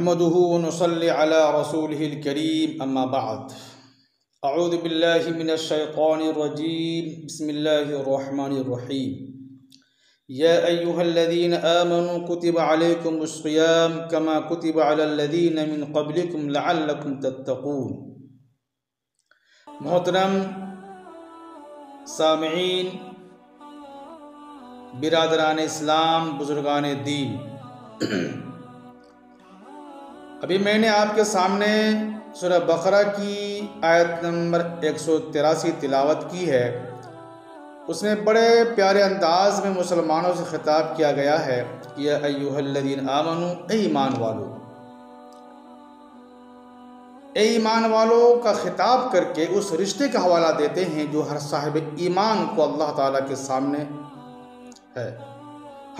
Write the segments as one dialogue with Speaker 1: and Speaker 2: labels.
Speaker 1: نحمده ونصلي على رسوله الكريم أما بعد أعوذ بالله من الشيطان الرجيم بسم الله الرحمن الرحيم يا أيها الذين آمنوا كتب عليكم الصيام كما كتب على الذين من قبلكم لعلكم تتقون۔ محترم سامعین، برادران اسلام، بزرگان دین، ابھی میں نے آپ کے سامنے سورہ بقرہ کی آیت نمبر 183 تلاوت کی ہے۔ اس میں بڑے پیارے انداز میں مسلمانوں سے خطاب کیا گیا ہے کہ یا ایھا الذین آمنوا، اے ایمان والو۔ اے ایمان والو کا خطاب کر کے اس رشتے کا حوالہ دیتے ہیں جو ہر صاحب ایمان کو اللہ تعالیٰ کے سامنے ہے۔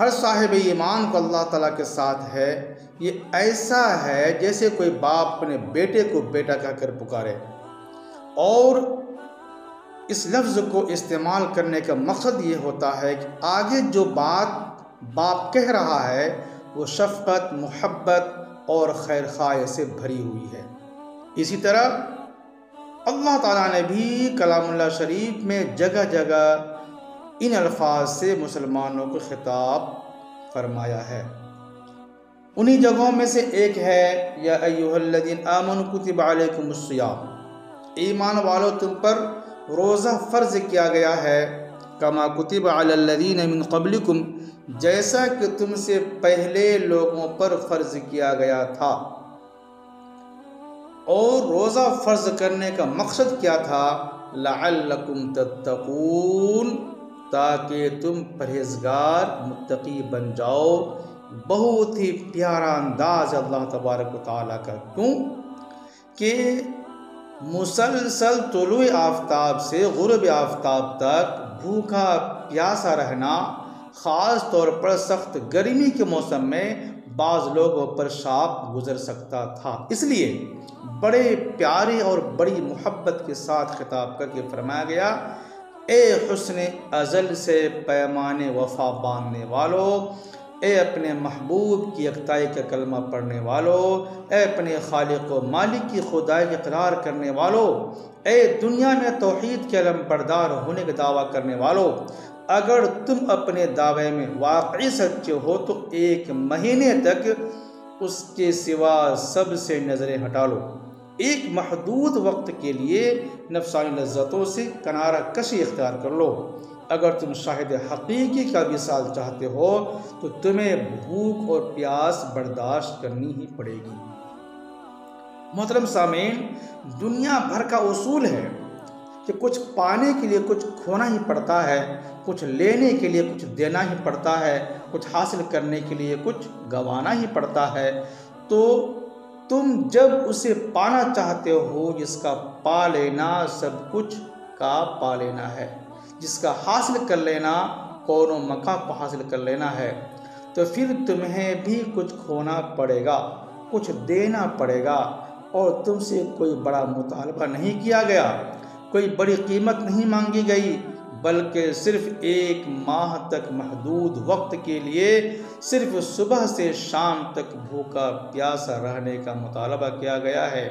Speaker 1: ہر صاحب ایمان کو اللہ تعالیٰ کے ساتھ ہے۔ یہ ایسا ہے جیسے کوئی باپ اپنے بیٹے کو بیٹا کہہ کر پکارے، اور اس لفظ کو استعمال کرنے کا مقصد یہ ہوتا ہے کہ آگے جو بات باپ کہہ رہا ہے وہ شفقت، محبت اور خیر خواہی سے بھری ہوئی ہے۔ اسی طرح اللہ تعالیٰ نے بھی کلام اللہ شریف میں جگہ جگہ ان الفاظ سے مسلمانوں کو خطاب فرمایا ہے۔ انہی جگہوں میں سے ایک ہے یا ایھا الذین آمنوا کتب علیکم الصیام، ایمان والو تم پر روزہ فرض کیا گیا ہے، کما کتب علی الذین من قبلکم، جیسا کہ تم سے پہلے لوگوں پر فرض کیا گیا تھا۔ اور روزہ فرض کرنے کا مقصد کیا تھا؟ لعلکم تتقون، تاکہ تم پرہیزگار متقی بن جاؤ۔ بہت ہی پیارا انداز اللہ تبارک و تعالیٰ کا، کیوں کہ مسلسل طلوع آفتاب سے غروب آفتاب تک بھوکا پیاسا رہنا، خاص طور پر سخت گرمی کے موسم میں بعض لوگوں پر شاپ گزر سکتا تھا۔ اس لیے بڑے پیارے اور بڑی محبت کے ساتھ خطاب کر کے فرمایا گیا، اے حسن ازل سے پیمان وفا باندھنے والو، اے اپنے محبوب کی یکتائی کا کلمہ پڑھنے والو، اے اپنے خالق و مالک کی خدائی اقرار کرنے والو، اے دنیا میں توحید کے علم بردار ہونے کا دعویٰ کرنے والو، اگر تم اپنے دعوے میں واقعی سچے ہو تو ایک مہینے تک اس کے سوا سب سے نظریں ہٹا لو۔ ایک محدود وقت کے لیے نفسانی لذتوں سے کنارہ کشی اختیار کر لو۔ اگر تم شاہد حقیقی کا وصال چاہتے ہو تو تمہیں بھوک اور پیاس برداشت کرنی ہی پڑے گی۔ محترم سامعین، دنیا بھر کا اصول ہے کہ کچھ پانے کے لیے کچھ کھونا ہی پڑتا ہے، کچھ لینے کے لیے کچھ دینا ہی پڑتا ہے، کچھ حاصل کرنے کے لیے کچھ گنوانا ہی پڑتا ہے۔ تو تم جب اسے پانا چاہتے ہو جس کا پا لینا سب کچھ کا پا لینا ہے، جس کا حاصل کر لینا کون و مکان کو حاصل کر لینا ہے، تو پھر تمہیں بھی کچھ کھونا پڑے گا، کچھ دینا پڑے گا، اور تم سے کوئی بڑا مطالبہ نہیں کیا گیا، کوئی بڑی قیمت نہیں مانگی گئی، بلکہ صرف ایک ماہ تک محدود وقت کے لیے صرف صبح سے شام تک بھوکا پیاسا رہنے کا مطالبہ کیا گیا ہے۔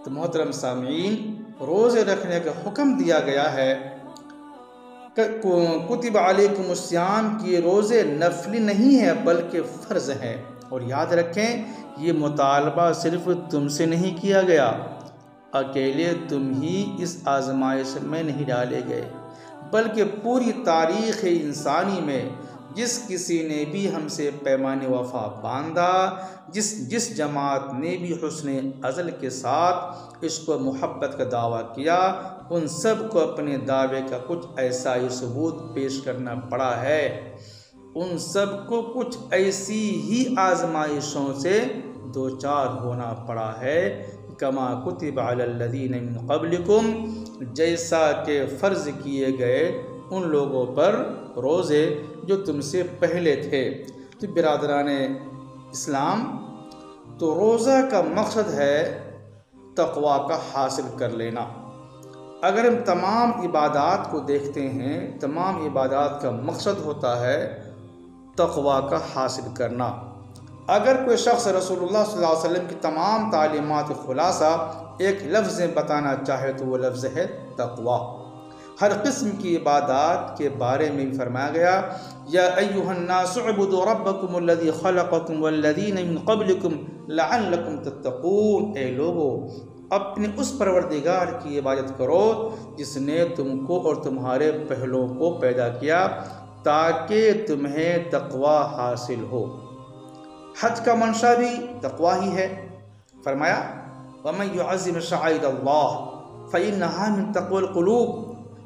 Speaker 1: تو محترم سامعین، روزے رکھنے کا حکم دیا گیا ہے۔ کتب علیکم الصیام کی روزے نفلی نہیں ہے بلکہ فرض ہے، اور یاد رکھیں یہ مطالبہ صرف تم سے نہیں کیا گیا، اکیلے تم ہی اس آزمائش میں نہیں ڈالے گئے، بلکہ پوری تاریخ انسانی میں جس کسی نے بھی ہم سے پیمان وفا باندھا، جس جماعت نے بھی حسن ازل کے ساتھ عشق و محبت کا دعویٰ کیا، ان سب کو اپنے دعوے کا کچھ ایسا ہی ثبوت پیش کرنا پڑا ہے، ان سب کو کچھ ایسی ہی آزمائشوں سے دوچار ہونا پڑا ہے، کما کتب علی الذین من قبلکم، جیسا کہ فرض کیے گئے ان لوگوں پر روزے جو تم سے پہلے تھے۔ تو برادران اسلام، تو روزہ کا مقصد ہے تقویٰ کا حاصل کر لینا۔ اگر ہم تمام عبادات کو دیکھتے ہیں، تمام عبادات کا مقصد ہوتا ہے تقویٰ کا حاصل کرنا۔ اگر کوئی شخص رسول اللہ صلی اللہ علیہ وسلم کی تمام تعلیمات کا خلاصہ ایک لفظ میں بتانا چاہے تو وہ لفظ ہے تقوی۔ ہر قسم کی عبادات کے بارے میں بھی فرمایا گیا، یا ایھا الناس اعبدوا ربکم الذی خلقکم والذین من قبلکم لعلکم تتقون، اے لوگو اپنے اس پروردگار کی عبادت کرو جس نے تم کو اور تمہارے پہلوں کو پیدا کیا تاکہ تمہیں تقوی حاصل ہو۔ حج کا منشا بھی تقوی ہی ہے۔ فرمایا وَمَن يُعَظِّمْ شَعَائِرَ اللَّهِ فَإِنَّهَا مِن تَقْوَى الْقُلُوبِ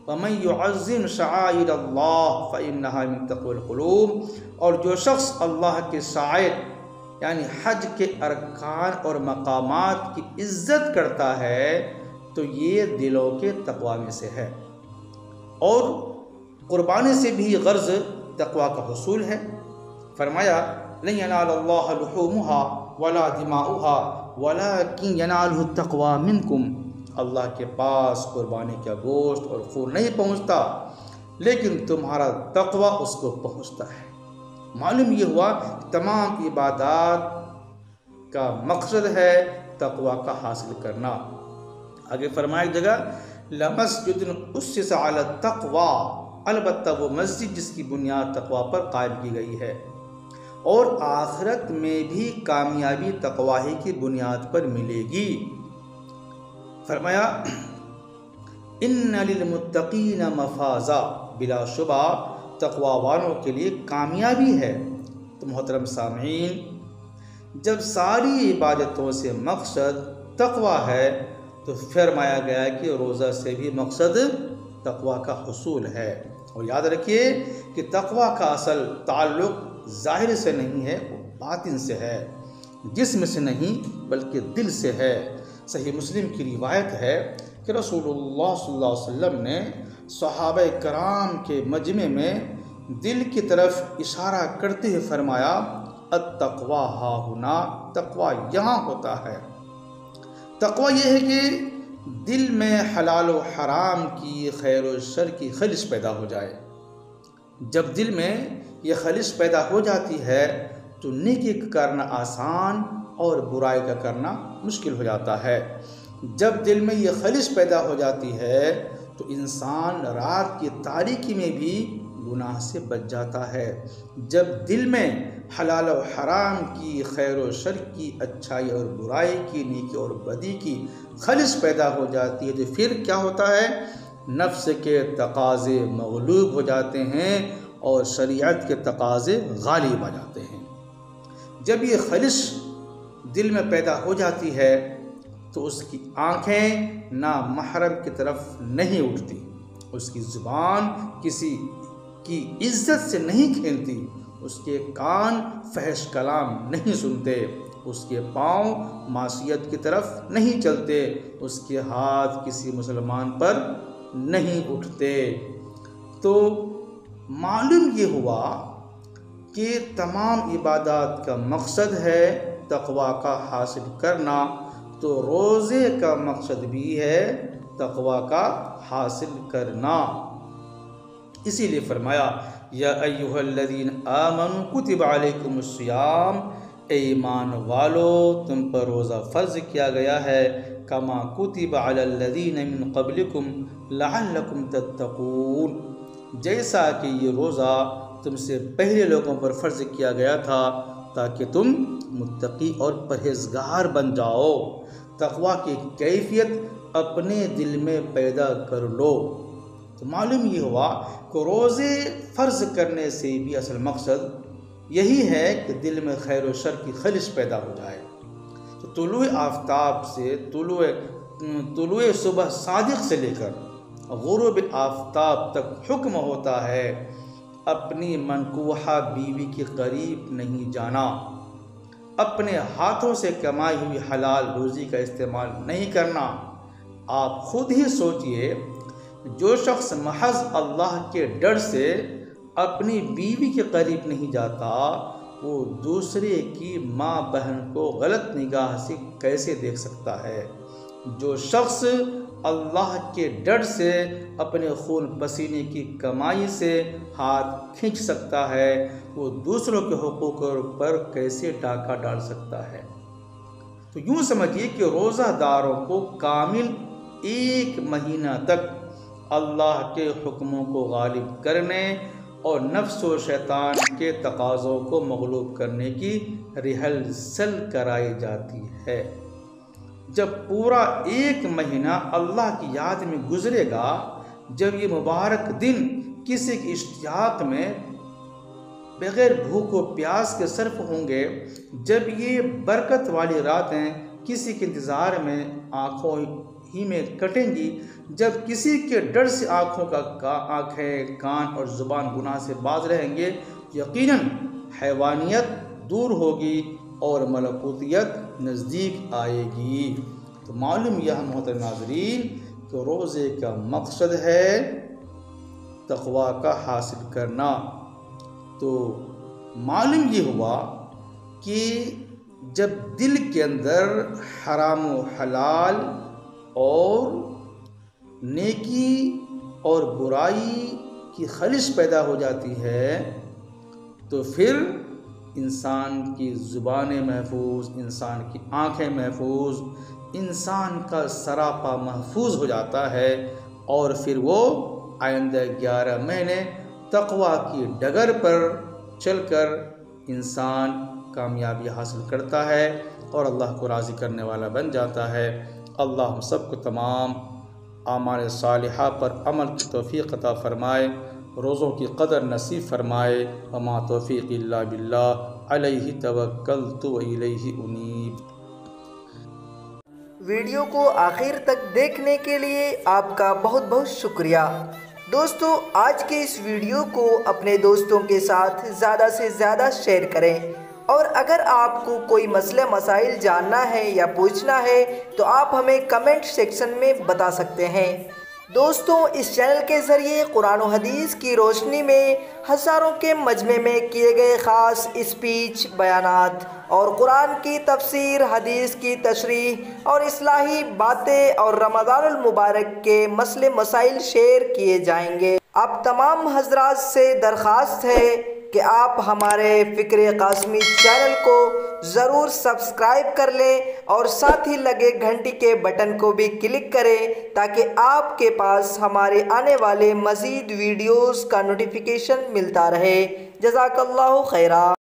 Speaker 1: وَمَن يُعَظِّمْ شَعَائِرَ اللَّهِ فَإِنَّهَا مِن تَقْوَى الْقُلُوبِ، اور جو شخص اللہ کے شعائر یعنی حج کے ارکان اور مقامات کی عزت کرتا ہے تو یہ دلوں کے تقوی میں سے ہے، اور قربانی سے بھی غرض تقوی کا حصول ہے۔ فرمایا لن ينال الله لحومها ولا دماؤها ولكن يناله التقوى منكم، اللہ کے پاس قربانی کا گوشت اور خون نہیں پہنچتا لیکن تمہارا تقوی اس کو پہنچتا ہے۔ معلوم یہ ہوا کہ تمام عبادات کا مقصد ہے تقوی کا حاصل کرنا۔ آگے فرمایا ایک جگہ لمسجد اسس علی التقوی، البتہ وہ مسجد جس کی بنیاد تقوی پر قائم کی گئی ہے، اور آخرت میں بھی کامیابی تقوی ہی کی بنیاد پر ملے گی۔ فرمایا ان للمتقین مفازا، بلا شبہ تقوی والوں کے لیے کامیابی ہے۔ تو محترم سامعین، جب ساری عبادتوں سے مقصد تقوی ہے تو فرمایا گیا کہ روزہ سے بھی مقصد تقوی کا حصول ہے۔ اور یاد رکھیے کہ تقوی کا اصل تعلق ظاہر سے نہیں ہے، وہ باطن سے ہے، جسم سے نہیں بلکہ دل سے ہے۔ صحیح مسلم کی روایت ہے کہ رسول اللہ صلی اللہ علیہ وسلم نے صحابہ کرام کے مجمع میں دل کی طرف اشارہ کرتے ہوئے فرمایا التقوی ہاہنا، تقوی یہاں ہوتا ہے۔ تقوی یہ ہے کہ دل میں حلال و حرام کی، خیر و شر کی خلش پیدا ہو جائے۔ جب دل میں یہ خلش پیدا ہو جاتی ہے تو نیکی کا کرنا آسان اور برائی کا کرنا مشکل ہو جاتا ہے۔ جب دل میں یہ خلش پیدا ہو جاتی ہے تو انسان رات کی تاریکی میں بھی گناہ سے بچ جاتا ہے۔ جب دل میں حلال و حرام کی، خیر و شر کی، اچھائی اور برائی کی، نیکی اور بدی کی خلش پیدا ہو جاتی ہے تو پھر کیا ہوتا ہے؟ نفس کے تقاضے مغلوب ہو جاتے ہیں اور شریعت کے تقاضے غالب آ جاتے ہیں۔ جب یہ خلش دل میں پیدا ہو جاتی ہے تو اس کی آنکھیں نامحرم کی طرف نہیں اٹھتی، اس کی زبان کسی کی عزت سے نہیں کھیلتی، اس کے کان فحش کلام نہیں سنتے، اس کے پاؤں معصیت کی طرف نہیں چلتے، اس کے ہاتھ کسی مسلمان پر نہیں اٹھتے۔ تو معلوم یہ ہوا کہ تمام عبادات کا مقصد ہے تقوی کا حاصل کرنا، تو روزے کا مقصد بھی ہے تقوی کا حاصل کرنا۔ اسی لیے فرمایا یا ایھا الذین آمنوا کتب علیکم الصیام، اے ایمان والو تم پر روزہ فرض کیا گیا ہے، کما کتب علی الذین من قبلکم لعلکم تتقون، جیسا کہ یہ روزہ تم سے پہلے لوگوں پر فرض کیا گیا تھا تاکہ تم متقی اور پرہیزگار بن جاؤ۔ تقوی کی کیفیت اپنے دل میں پیدا کر لو۔ تو معلوم یہ ہوا کہ روزے فرض کرنے سے بھی اصل مقصد یہی ہے کہ دل میں خیر و شر کی خلش پیدا ہو جائے۔ تو طلوع آفتاب سے طلوع صبح صادق سے لے کر غروب آفتاب تک حکم ہوتا ہے اپنی منکوحہ بیوی کے قریب نہیں جانا، اپنے ہاتھوں سے کمائی ہوئی حلال روزی کا استعمال نہیں کرنا۔ آپ خود ہی سوچئے، جو شخص محض اللہ کے ڈر سے اپنی بیوی کے قریب نہیں جاتا وہ دوسرے کی ماں بہن کو غلط نگاہ سے کیسے دیکھ سکتا ہے؟ جو شخص اللہ کے ڈر سے اپنے خون پسینے کی کمائی سے ہاتھ کھینچ سکتا ہے، وہ دوسروں کے حقوق پر کیسے ڈاکہ ڈال سکتا ہے؟ تو یوں سمجھیے کہ روزہ داروں کو کامل 1 مہینہ تک اللہ کے حکموں کو غالب کرنے اور نفس و شیطان کے تقاضوں کو مغلوب کرنے کی ریہرسل کرائی جاتی ہے۔ جب پورا 1 مہینہ اللہ کی یاد میں گزرے گا، جب یہ مبارک دن کسی کی اشتیاق میں بغیر بھوک و پیاس کے صرف ہوں گے، جب یہ برکت والی راتیں کسی کے انتظار میں آنکھوں ہی میں کٹیں گی، جب کسی کے ڈر سے آنکھیں، کان اور زبان گناہ سے باز رہیں گے، یقیناً حیوانیت دور ہوگی اور ملکوتیت نزدیک آئے گی۔ تو معلوم یہ محترم ناظرین کہ روزے کا مقصد ہے تقویٰ کا حاصل کرنا۔ تو معلوم یہ ہوا کہ جب دل کے اندر حرام و حلال اور نیکی اور برائی کی خلش پیدا ہو جاتی ہے، تو پھر انسان کی زبانیں محفوظ، انسان کی آنکھیں محفوظ، انسان کا سراپا محفوظ ہو جاتا ہے، اور پھر وہ آئندہ 11 مہینے تقویٰ کی ڈگر پر چل کر انسان کامیابی حاصل کرتا ہے اور اللہ کو راضی کرنے والا بن جاتا ہے۔ اللہ ہم سب کو تمام اعمال صالحہ پر عمل کی توفیق عطا فرمائے، روزوں کی قدر نصیب فرمائے۔ وما توفیق الا باللہ، علیہ توکلت و الیہ انیب۔
Speaker 2: ویڈیو کو آخر تک دیکھنے کے لیے آپ کا بہت بہت شکریہ۔ دوستو، آج کے اس ویڈیو کو اپنے دوستوں کے ساتھ زیادہ سے زیادہ شیئر کریں، اور اگر آپ کو کوئی مسئلہ مسائل جاننا ہے یا پوچھنا ہے تو آپ ہمیں کمنٹ سیکشن میں بتا سکتے ہیں۔ دوستوں، اس چینل کے ذریعے قرآن و حدیث کی روشنی میں ہزاروں کے مجمع میں کیے گئے خاص اسپیچ، بیانات اور قرآن کی تفسیر، حدیث کی تشریح اور اصلاحی باتیں اور رمضان المبارک کے مسئلے مسائل شیئر کیے جائیں گے۔ آپ تمام حضرات سے درخواست ہے کہ آپ ہمارے فکر قاسمی چینل کو ضرور سبسکرائب کر لیں اور ساتھ ہی لگے گھنٹی کے بٹن کو بھی کلک کریں تاکہ آپ کے پاس ہمارے آنے والے مزید ویڈیوز کا نوٹیفیکیشن ملتا رہے۔ جزاک اللہ خیرہ۔